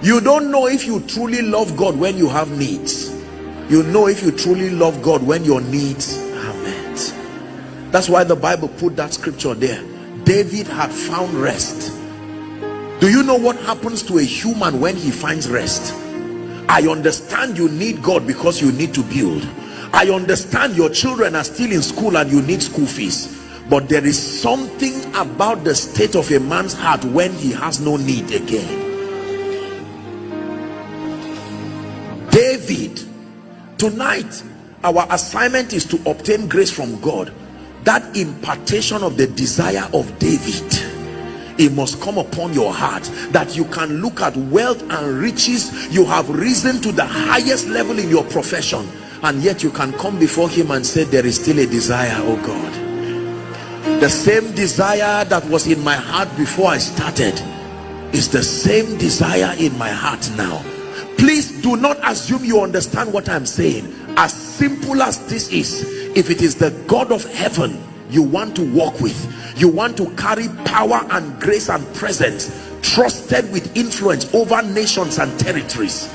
You don't know if you truly love God when you have needs. You know if you truly love God when your needs are met. That's why the Bible put that scripture there. David had found rest. Do you know what happens to a human when he finds rest? I understand you need God because you need to build. I understand your children are still in school and you need school fees. But there is something about the state of a man's heart when he has no need again. David, tonight our assignment is to obtain grace from God. That impartation of the desire of David, it must come upon your heart, that you can look at wealth and riches. You have risen to the highest level in your profession, and yet you can come before him and say, there is still a desire, oh God. The same desire that was in my heart before I started is the same desire in my heart now. Please do not assume you understand what I'm saying. As simple as this is, if it is the God of heaven you want to walk with, you want to carry power and grace and presence, trusted with influence over nations and territories,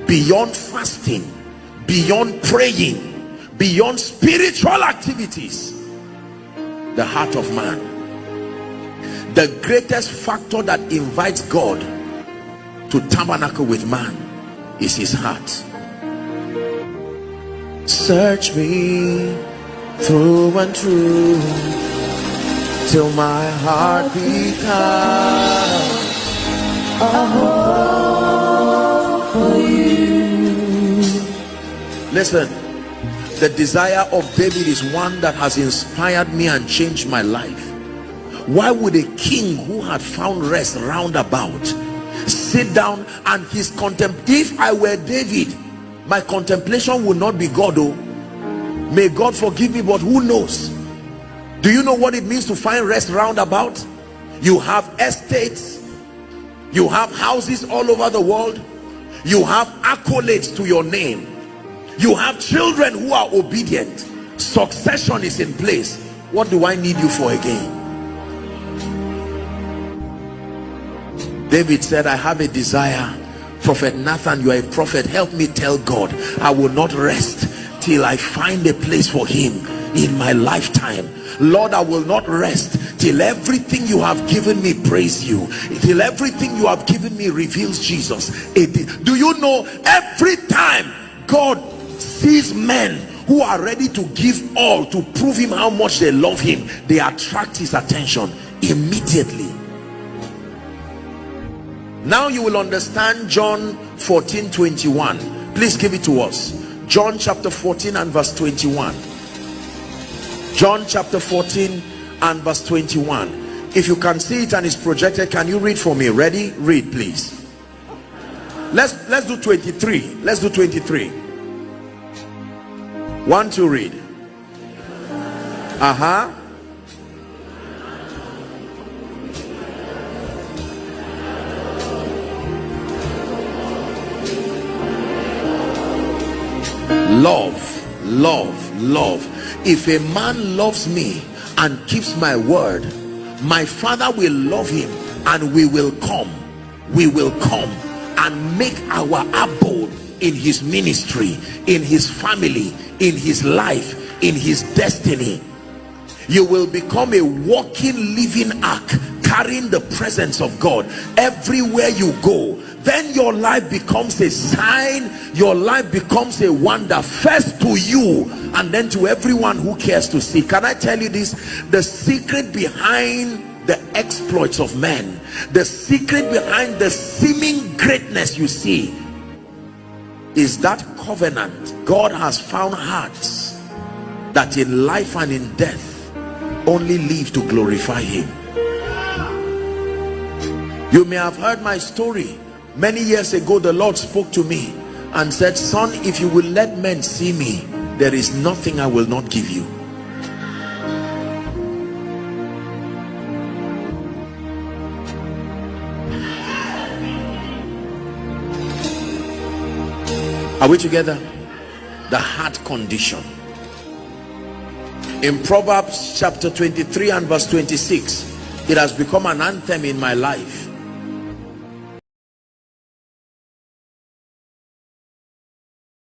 beyond fasting, beyond praying, beyond spiritual activities, the heart of man, the greatest factor that invites God to tabernacle with man, is his heart. Search me through and through till my heart becomes a home for you. Listen, the desire of David is one that has inspired me and changed my life. Why would a king who had found rest roundabout sit down and his if I were David, my contemplation would not be God, oh, may God forgive me, but who knows? Do you know what it means to find rest roundabout? You have estates, you have houses all over the world, you have accolades to your name, you have children who are obedient, succession is in place. What do I need you for again? David said, I have a desire. Prophet Nathan, you are a prophet, help me tell God I will not rest till I find a place for him in my lifetime. Lord, I will not rest till everything you have given me praise you, till everything you have given me reveals Jesus. Do you know, every time God sees men who are ready to give all to prove him how much they love him, they attract his attention immediately. Now you will understand John 14:21. Please give it to us. John chapter 14 and verse 21. John chapter 14 and verse 21. If you can see it and it's projected, can you read for me? Ready? Read, please. Let's do 23. Let's do 23. 1, 2, read. Love. If a man loves me and keeps my word, my Father will love him, and we will come and make our abode in his ministry, in his family, in his life, in his destiny. You will become a walking, living ark, carrying the presence of God everywhere you go. Then your life becomes a sign, your life becomes a wonder, first to you and then to everyone who cares to see. Can I tell you this? The secret behind the exploits of men, the secret behind the seeming greatness you see, is that covenant. God has found hearts that in life and in death only live to glorify him. You may have heard my story. Many years ago, the Lord spoke to me and said, son, if you will let men see me, there is nothing I will not give you. Are we together? The heart condition. In Proverbs chapter 23 and verse 26, it has become an anthem in my life.